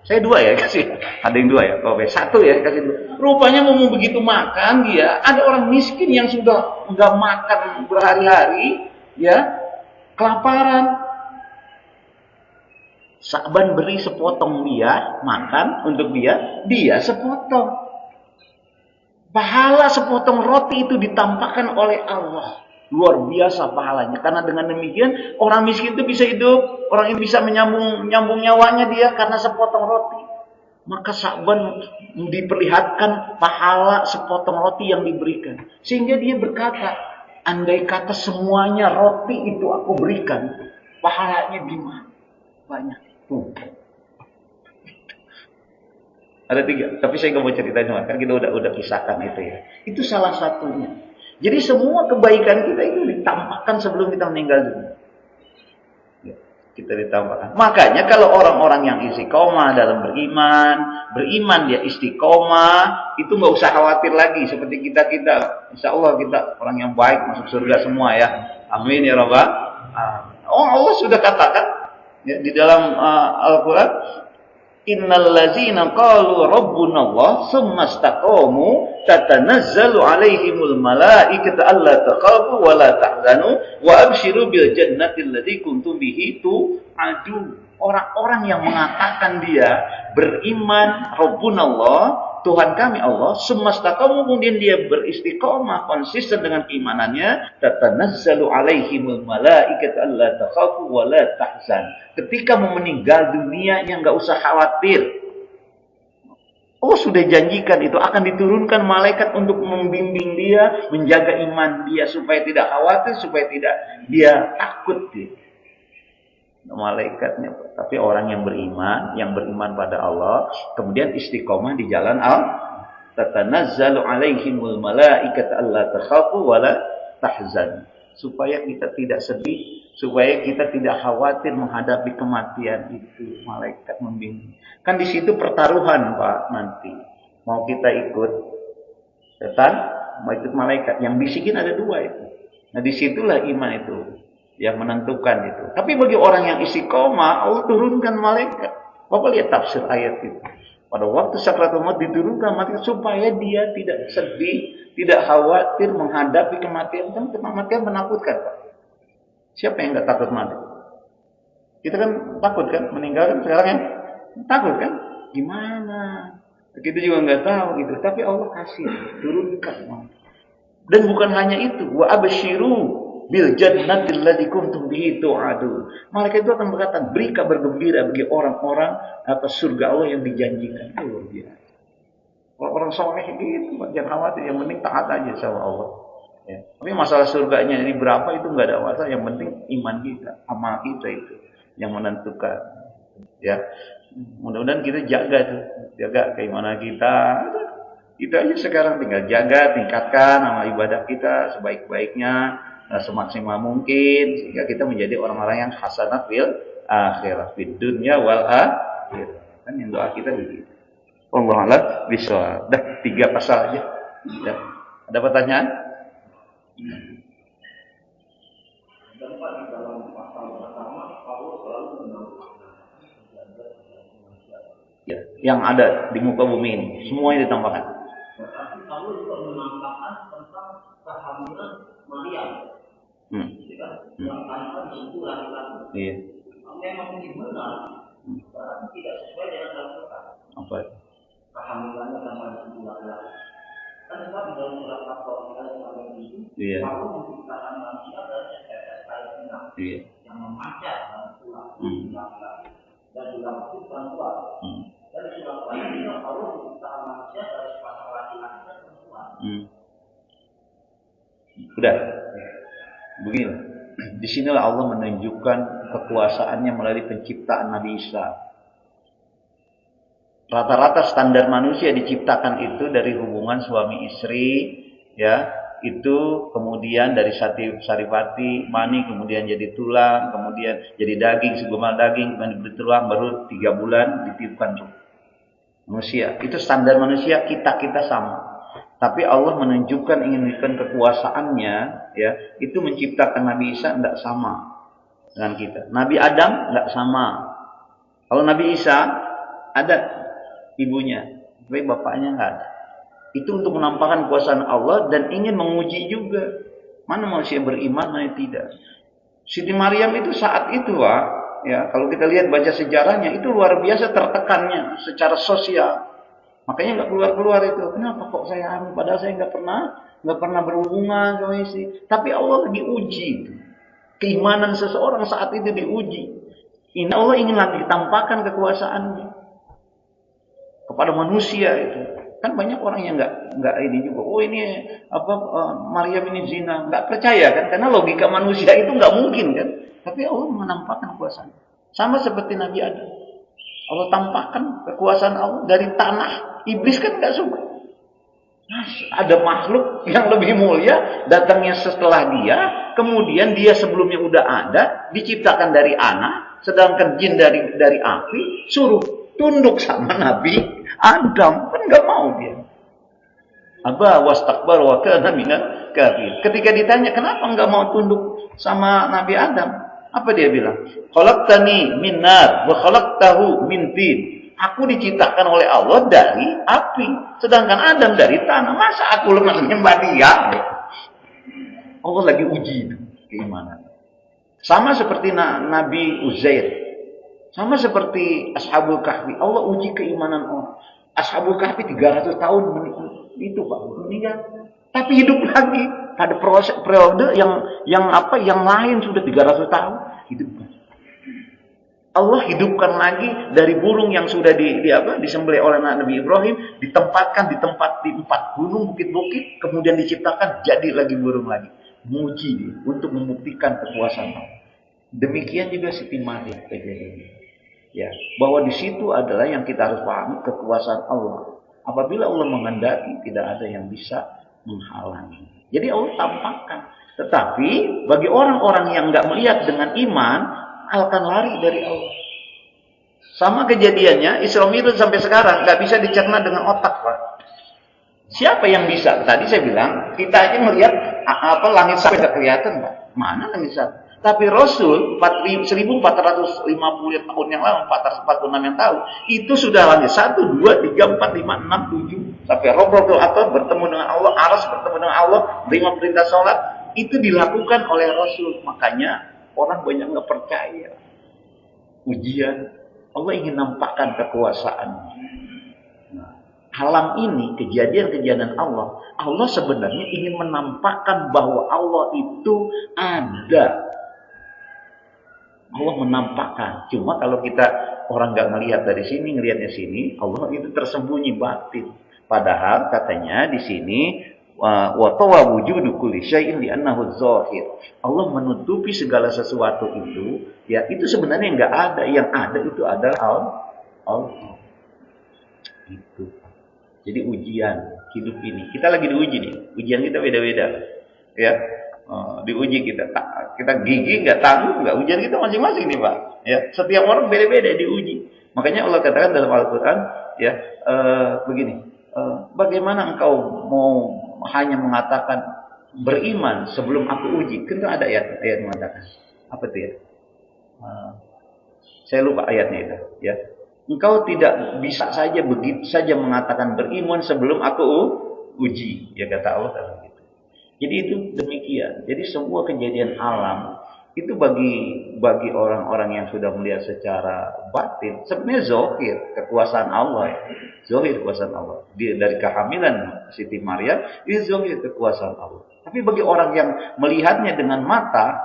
Saya dua ya kasih. Ada yang dua ya, oke, satu ya kasih dua. Rupanya mau begitu makan dia, ada orang miskin yang sudah nggak makan berhari-hari, ya, kelaparan. Sa'ban beri sepotong dia makan untuk dia sepotong. Pahala sepotong roti itu ditampakkan oleh Allah. Luar biasa pahalanya. Karena dengan demikian orang miskin itu bisa hidup. Orang yang bisa menyambung nyawanya dia karena sepotong roti. Maka Sa'ban diperlihatkan pahala sepotong roti yang diberikan. Sehingga dia berkata, andai kata semuanya roti itu aku berikan, pahalanya gimana? Banyak. Ada 3, tapi saya nggak mau ceritain semua, kan kita udah kisahkan itu ya. Itu salah satunya. Jadi semua kebaikan kita itu ditampakkan sebelum kita meninggal dunia. Ya, kita ditampakkan. Makanya kalau orang-orang yang istiqomah dalam beriman dia istiqomah, itu nggak usah khawatir lagi seperti kita. Insya Allah kita orang yang baik masuk surga semua ya. Amin ya rabbal. Allah sudah katakan ya, di dalam Al-Quran, innal ladzina qalu rabbunallah tsumma istaqamu tatanazzalu alaihimul malaikatu alla takhafu wa la tahzanu wa abshiru bil jannati allati kuntum bihi tu'adun. Orang-orang yang mengatakan dia beriman, rabbunallah, Tuhan kami Allah, semastaqamu, kemudian dia beristiqomah konsisten dengan keimanannya, tatanazzalu alaihimul malaikatu alla takhafu wa la tahzan. Ketika mau meninggal dunia, yang enggak usah khawatir. Allah sudah janjikan itu akan diturunkan malaikat untuk membimbing dia, menjaga iman dia supaya tidak khawatir, supaya tidak dia takut dia. Malaikatnya, tapi orang yang beriman pada Allah, kemudian istiqomah di jalan Allah, tatanazzalu alaihimul malaikatu alla takhafu wa la tahzan, supaya kita tidak sedih, supaya kita tidak khawatir menghadapi kematian itu. Malaikat membimbing. Kan di situ pertaruhan Pak, nanti mau kita ikut setan, mau ikut malaikat. Yang bisikin ada 2 itu. Nah disitulah iman itu yang menentukan itu. Tapi bagi orang yang istiqomah, Allah turunkan malaikat. Bapak lihat tafsir ayat itu. Pada waktu sakratul maut diturunkan malaikat supaya dia tidak sedih, tidak khawatir menghadapi kematian. Kan kematian menakutkan, Pak. Siapa yang nggak takut mati? Kita kan takut kan meninggal kan sekarang ya? Takut kan? Gimana? Kita juga nggak tahu gitu. Tapi Allah kasih, turunkan. Dan bukan hanya itu, wa absyiru bil jannatil ladzii kuntum bihi tu'adun. Malaikat itu akan berkata, beri kabar gembira bagi orang-orang atas surga Allah yang dijanjikan. Luar biasa. Orang-orang saleh gitu, jangan khawatir, yang penting taat aja sama Allah. Ya. Tapi masalah surganya ini berapa itu nggak ada masalah, yang penting iman kita, amal kita itu yang menentukan. Ya. Mudah-mudahan kita jaga keimanan kita. Itu aja sekarang tinggal jaga, tingkatkan amal ibadah kita sebaik-baiknya, semaksimal mungkin, sehingga kita menjadi orang-orang yang hasanat fil akhirah, fid dunya wal akhirah. Kan yang doa kita begitu. Wallahu a'lam bishawab. Dah 3 pasal aja. Ya. Ada pertanyaan? Ya, yang ada di muka bumi ini semuanya ditambahkan. Kamu juga menampakkan tentang kehamilan Maryam. Yang tanpa itu laki-laki. Iya. Memang ini benar, berarti tidak sesuai dengan Al-Quran. Apa? Kehamilannya tanpa itu laki-laki. Kan sebab di dalam surat Al-Quran itu, Allah menciptakan manusia dari setetes kain benang yang memancar dalam tulang laki-laki dan tulang itu perempuan. Dan di surat lain juga Allah menciptakan manusia dari sepasang laki-laki dan perempuan. Udah. Begini. Disinilah Allah menunjukkan kekuasaannya melalui penciptaan Nabi Isa. Rata-rata standar manusia diciptakan itu dari hubungan suami istri, ya, itu kemudian dari saripati, mani, kemudian jadi tulang, kemudian jadi daging, segumpal daging, kemudian diberi tulang, baru 3 bulan ditiupkan ruh. Manusia, itu standar manusia, kita sama. Tapi Allah menunjukkan ingin menunjukkan kekuasaannya, ya, itu menciptakan Nabi Isa tidak sama dengan kita. Nabi Adam tidak sama. Kalau Nabi Isa ada ibunya, tapi bapaknya nggak ada. Itu untuk menampakkan kekuasaan Allah dan ingin menguji juga mana manusia beriman, mana tidak. Siti Maryam itu saat itu, Pak, ya, kalau kita lihat baca sejarahnya itu luar biasa tertekannya secara sosial. Makanya nggak keluar itu. Kenapa kok saya hamil? Padahal saya nggak pernah berhubungan sama istri. Tapi Allah lagi uji itu. Keimanan seseorang saat itu diuji. Ini Allah ingin lagi tampakkan kekuasaannya kepada manusia itu. Kan banyak orang yang nggak ini juga. Oh ini Maryam ini zina, nggak percaya kan? Karena logika manusia itu nggak mungkin kan. Tapi Allah menampakkan kekuasaannya. Sama seperti Nabi Adam. Allah tampakkan kekuasaan Allah dari tanah. Iblis kan nggak suka. Nah, ada makhluk yang lebih mulia datangnya setelah dia, kemudian dia sebelumnya udah ada, diciptakan dari anak, sedangkan jin dari api, suruh tunduk sama Nabi Adam, kan nggak mau dia. Aba wastakbar wa kana minal kafirin. Ketika ditanya kenapa nggak mau tunduk sama Nabi Adam, apa dia bilang? Khalaqtani min nar wa khalaqtahu min tin. Aku diciptakan oleh Allah dari api, sedangkan Adam dari tanah. Masa aku lemah menyembah dia? Allah lagi uji itu keimanan. Sama seperti Nabi Uzair, sama seperti Ashabul Kahfi. Allah uji keimanan orang. Ashabul Kahfi 300 tahun itu Pak meninggal, tapi hidup lagi pada periode yang lain sudah 300 tahun hidup. Allah hidupkan lagi dari burung yang sudah disembelih oleh Nabi Ibrahim, ditempatkan di 4 gunung, bukit-bukit, kemudian diciptakan jadi lagi burung lagi. Menguji dia untuk membuktikan kekuasaan Allah. Demikian juga Siti Maryam kejadiannya. Ya, bahwa di situ adalah yang kita harus pahami kekuasaan Allah. Apabila Allah menghendaki, tidak ada yang bisa menghalangi. Jadi Allah tampakkan. Tetapi bagi orang-orang yang nggak melihat dengan iman, akan lari dari Allah. Sama kejadiannya Isra Mi'raj sampai sekarang nggak bisa dicerna dengan otak, Pak. Siapa yang bisa? Tadi saya bilang kita aja melihat langit sampai nggak kelihatan, Pak. Mana langit sampai? Tapi Rasul 1450 tahun yang lalu, 446 yang tahu, itu sudah langit 1, 2, 3, 4, 5, 6, 7 sampai Robratul Athar bertemu dengan Allah, Aras bertemu dengan Allah, 5 perintah sholat itu dilakukan oleh Rasul. Makanya orang banyak nggak percaya. Ujian, Allah ingin nampakkan kekuasaannya. Nah, alam ini, kejadian-kejadian Allah sebenarnya ingin menampakkan bahwa Allah itu ada. Allah menampakkan. Cuma kalau kita orang nggak ngelihat dari sini, ngelihatnya sini, Allah itu tersembunyi batin. Padahal katanya di sini wa tawabujudu kulli syai'in li'annahu zahir. Allah menutupi segala sesuatu itu, ya itu sebenarnya enggak ada, yang ada itu adalah Allah. Itu. Jadi ujian hidup ini. Kita lagi diuji nih. Ujian kita beda-beda. Ya. Diuji kita. Kita gigi enggak tangguh enggak, ujian kita masing-masing nih, Pak. Ya, setiap orang beda-beda diuji. Makanya Allah katakan dalam Al-Qur'an, ya, begini. Bagaimana engkau mau hanya mengatakan beriman sebelum aku uji? Kan ada ayat mengatakan apa itu ya? Saya lupa ayatnya itu. Ya, engkau tidak bisa saja begitu saja mengatakan beriman sebelum aku uji. Ya kata Allah gitu. Jadi itu demikian. Jadi semua kejadian alam itu bagi orang-orang yang sudah melihat secara batin sebenarnya zahir kekuasaan Allah ya. Zahir kekuasaan Allah. Dari kehamilan Siti Maryam itu zahir kekuasaan Allah. Tapi bagi orang yang melihatnya dengan mata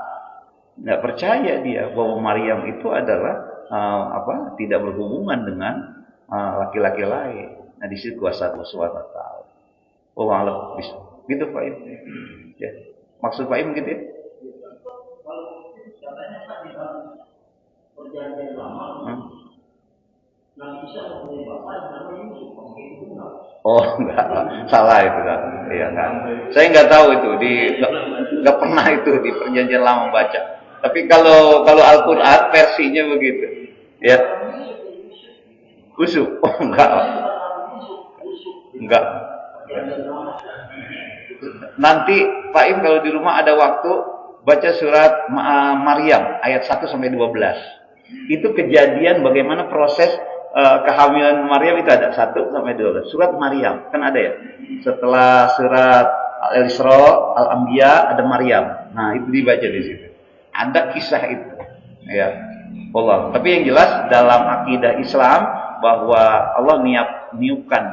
nggak percaya dia bahwa Maryam itu adalah tidak berhubungan dengan laki-laki lain. Nah di situ kuasa Allah SWT. Oh Allah bisa. Gitu Pak Im. Ya. Maksud Pak Im gitu ya? Perjanjian lama, Nabi Isa mempunyai bapak namanya Yusuf. Oh enggak, salah itu kan? Iya kan? Saya nggak tahu itu nggak pernah itu di perjanjian lama baca. Tapi kalau Al-Quran versinya begitu, ya. Yusuf, oh enggak. Nanti Pak Im kalau di rumah ada waktu baca surat Maryam ayat 1 sampai 12. Itu kejadian bagaimana proses kehamilan Maryam itu ada 1 sampai 12. Surat Maryam kan ada ya. Setelah surat Al-Isra, Al-Anbiya ada Maryam. Nah, itu dibaca di situ. Ada kisah itu. Ya. Allah. Tapi yang jelas dalam akidah Islam bahwa Allah niupkan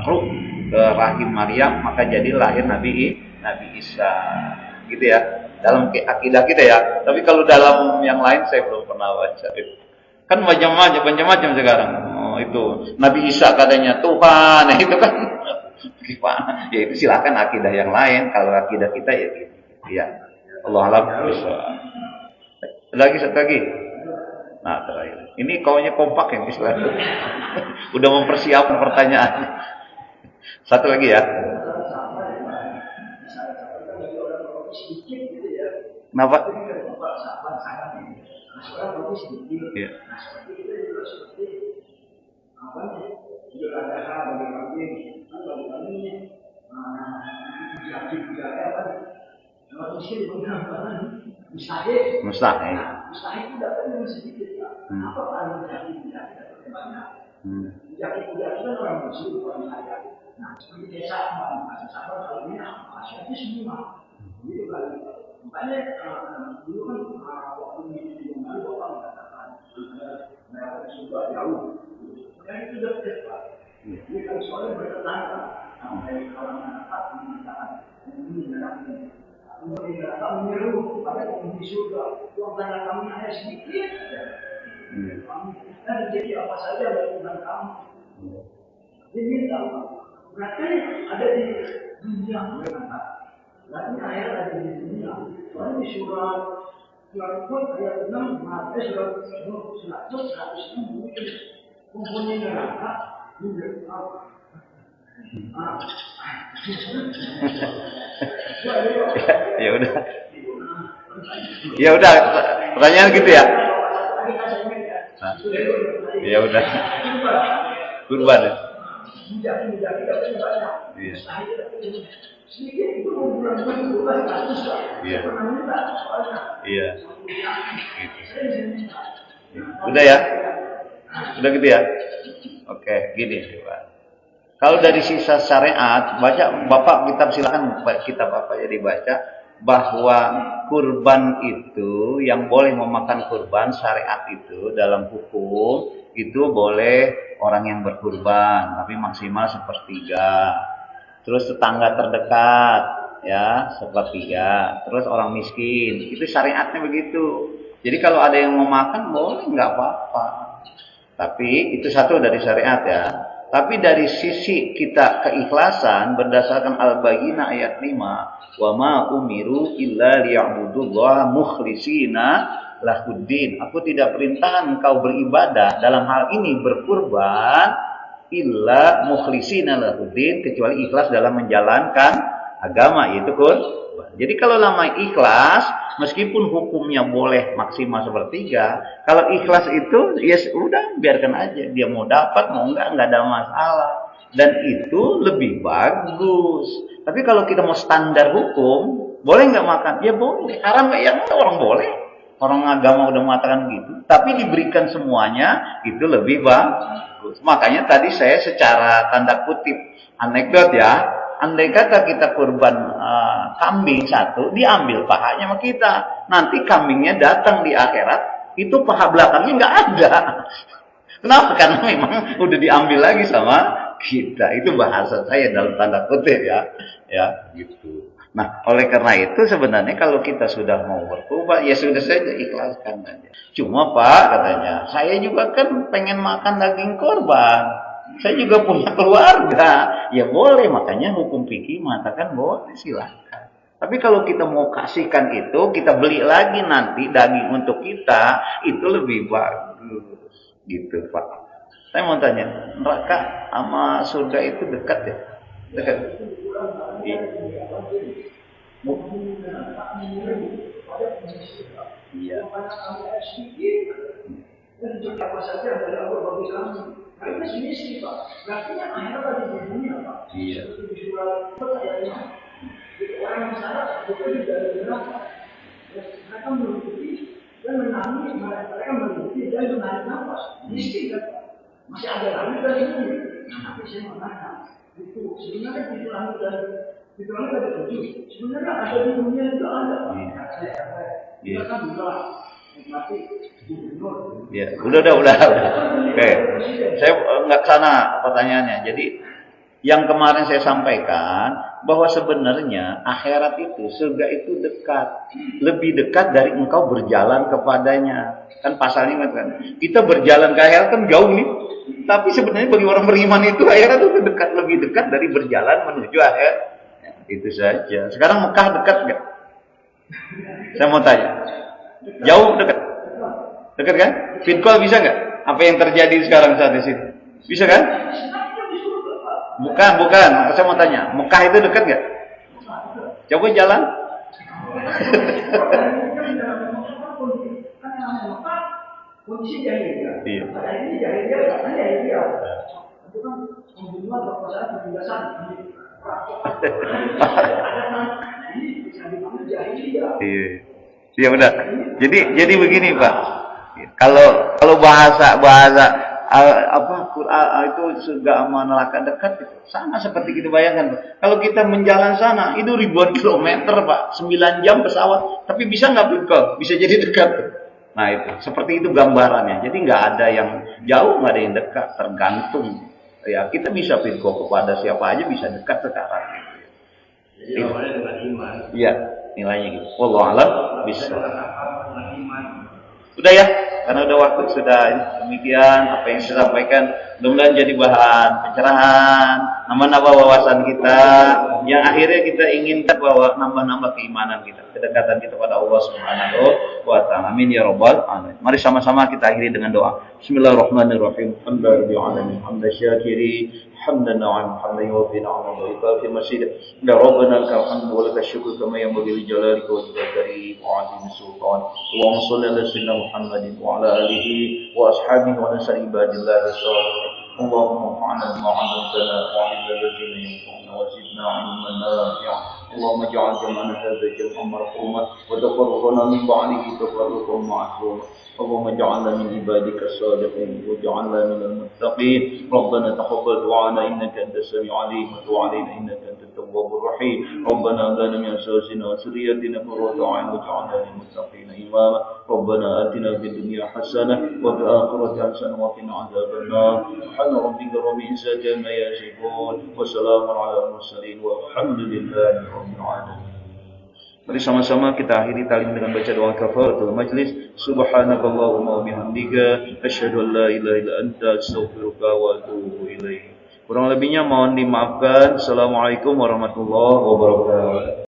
ruh ke rahim Maryam, maka jadi lahir Nabi Isa. Gitu ya. Dalam akidah kita ya. Tapi kalau dalam yang lain saya belum pernah baca itu. Kan macam-macam sekarang. Oh, itu Nabi Isa katanya Tuhan, nah, itu kan gimana? Ya itu silakan akidah yang lain. Kalau akidah kita ya gitu. Ya. Allah alam. Satu lagi. Nah, terakhir. Ini kaunya kompak yang istilahnya. Udah mempersiapkan pertanyaan. Satu lagi ya. Kenapa? Ya. Mustahil. Makanya dulu kan waktu di Bali bapak mengatakan mereka sudah jauh, yang itu sudah dekat. Ini kan soalnya bertetangga sampai kalangan atas mengatakan ini adalah ini. Mereka menyeru pada penghuni surga, Tuhan tanda kami hanya sedikit. Dan jadi apa saja dari Tuhan kamu. Jadi tahu, berarti ada di dunia mereka. Lalu ayat ada di dunia. Soalnya di surat pun ayat 6, surat 106 mempunyai neraka Ya udah. Ya udah, pertanyaan gitu ya. Nah, ya udah. Kurban ya. Iya. Iya. Iya. Gitu. Udah ya? Udah gitu ya? Oke, gini Pak. Kalau dari sisa syariat, Bapak kitab silakan kitab apa jadi baca bahwa kurban itu yang boleh memakan kurban syariat itu dalam hukum itu boleh orang yang berkurban tapi maksimal 1/3. Terus tetangga terdekat ya 1/3. Terus orang miskin. Itu syariatnya begitu. Jadi kalau ada yang mau makan boleh nggak apa-apa. Tapi itu satu dari syariat ya. Tapi dari sisi kita keikhlasan berdasarkan Al-Bayyinah ayat 5, wa ma umiru illa liya'budullaha mukhlishina lahuddin. Aku tidak perintahkan engkau beribadah dalam hal ini berkurban illa mukhlishina lahuddin, kecuali ikhlas dalam menjalankan agama, yaitu kurban. Jadi kalau lama ikhlas, meskipun hukumnya boleh maksimal 1/3, kalau ikhlas itu ya udah biarkan aja, dia mau dapat mau enggak ada masalah, dan itu lebih bagus. Tapi kalau kita mau standar hukum, boleh nggak makan? Ya boleh. Haram nggak? Ya orang boleh. Orang agama udah mengatakan gitu. Tapi diberikan semuanya itu lebih bagus. Makanya tadi saya secara tanda kutip anekdot ya. Andai kata kita kurban kambing 1, diambil pahanya sama kita. Nanti kambingnya datang di akhirat, itu paha belakangnya nggak ada. Kenapa? Karena memang udah diambil lagi sama kita. Itu bahasa saya dalam tanda kutip ya. Ya, gitu. Nah, oleh karena itu sebenarnya kalau kita sudah mau berkurban, ya sudah saja ikhlaskan aja. Cuma Pak katanya, saya juga kan pengen makan daging korban. Saya juga punya keluarga, ya boleh. Makanya hukum fikih mengatakan boleh, silakan. Tapi kalau kita mau kasihkan itu, kita beli lagi nanti daging untuk kita, itu lebih bagus, gitu Pak. Saya mau tanya, neraka sama surga itu dekat ya? Dekat. Iya. Karena sini sih Pak, berarti akhirnya tadi di dunia Pak. Iya. Orang yang salah itu juga ada neraka. Mereka mengikuti dan menangis, mereka mengikuti dan menarik nafas. Miskin kan? Masih ada lagi dari dunia. Nah, tapi saya mengatakan itu sebenarnya itu langit dari itu langit dari tujuh. Sebenarnya ada di dunia itu ada. Kita kan juga nikmati gubernur. Ya, udah. Oke, saya nggak kesana pertanyaannya. Jadi yang kemarin saya sampaikan bahwa sebenarnya akhirat itu, surga itu dekat, lebih dekat dari engkau berjalan kepadanya. Kan pasalnya kan, kita berjalan ke akhirat kan jauh nih. Tapi sebenarnya bagi orang beriman itu akhirat itu dekat, lebih dekat dari berjalan menuju akhirat. Ya, itu saja. Sekarang Mekah dekat nggak? Saya mau tanya, jauh dekat? Dekat kan? Vidcall bisa nggak? Apa yang terjadi sekarang saat di sini? Bisa kan? Bukan. Saya mau tanya, Mekah itu dekat nggak? Coba jalan. Kondisi jahiliyah. Iya. Pada ini jahiliyah, karena jahiliyah. Itu kan pembunuhan, perkosaan, penindasan. Ini bisa dipanggil jahiliyah. Iya. Iya benar. Jadi begini Pak. Kalau bahasa Quran itu surga sama neraka dekat itu sama seperti kita bayangkan. Kalau kita menjalan sana itu ribuan kilometer Pak, 9 jam pesawat, tapi bisa nggak Vidcall? Bisa jadi dekat. Nah itu seperti itu gambarannya. Jadi nggak ada yang jauh, nggak ada yang dekat, tergantung. Ya kita bisa Vidcall kepada siapa aja bisa dekat sekarang. Jadi awalnya dengan iman. Iya nilainya gitu. Wallahu a'lam bisa. Udah ya, karena udah waktu sudah demikian apa yang saya sampaikan. Mudah-mudahan jadi bahan pencerahan, nambah-nambah wawasan kita, yang akhirnya kita inginkan bahwa nambah-nambah keimanan kita, kedekatan kita pada Allah Subhanahu wa Ta'ala. Amin ya rabbal alamin. Mari sama-sama kita akhiri dengan doa. Bismillahirrahmanirrahim. Alhamdulillahirabbil alamin. Hamdan syakiri, hamdan na'am, hamdan yuwaffi ni'amahu wa yukafi masidah. Ya Rabbana lakal hamdu wa lakal syukru kama yanbaghi li jalalika wa jalali wa 'azimi sultan. Allahumma shalli ala sayyidina Muhammadin wa ala alihi wa ashabihi wa nasri ibadillahi shalihin. Allahumma fa'alna ma 'allamtana wa 'allimna alladhina yanfa'una wa zidna 'ilman nafi'a. Allahumma ij'al jam'ana hadha jam'an marhuma wa tafarraqana min ba'dihi tafarruqan ma'suma. اللهم اجعلنا من عبادك الصالحين واجعلنا من المتقين ربنا تقبل دعانا انك انت السميع العليم وتب علينا انك انت التواب الرحيم ربنا هب لنا من ازواجنا وذرياتنا قرة اعين واجعلنا للمتقين اماما ربنا اتنا في الدنيا حسنه وفي الاخره حسنه وقنا عذاب النار سبحان ربك رب العزه عما يصفون وسلام على المرسلين والحمد لله رب العالمين. Mari sama-sama kita akhiri talim dengan baca doa kafaratul majlis. Subhanakallahumma wa bihamdika asyhadu an la ilaha illa anta astaghfiruka wa atubu ilaik. Kurang lebihnya mohon dimaafkan. Assalamualaikum warahmatullahi wabarakatuh.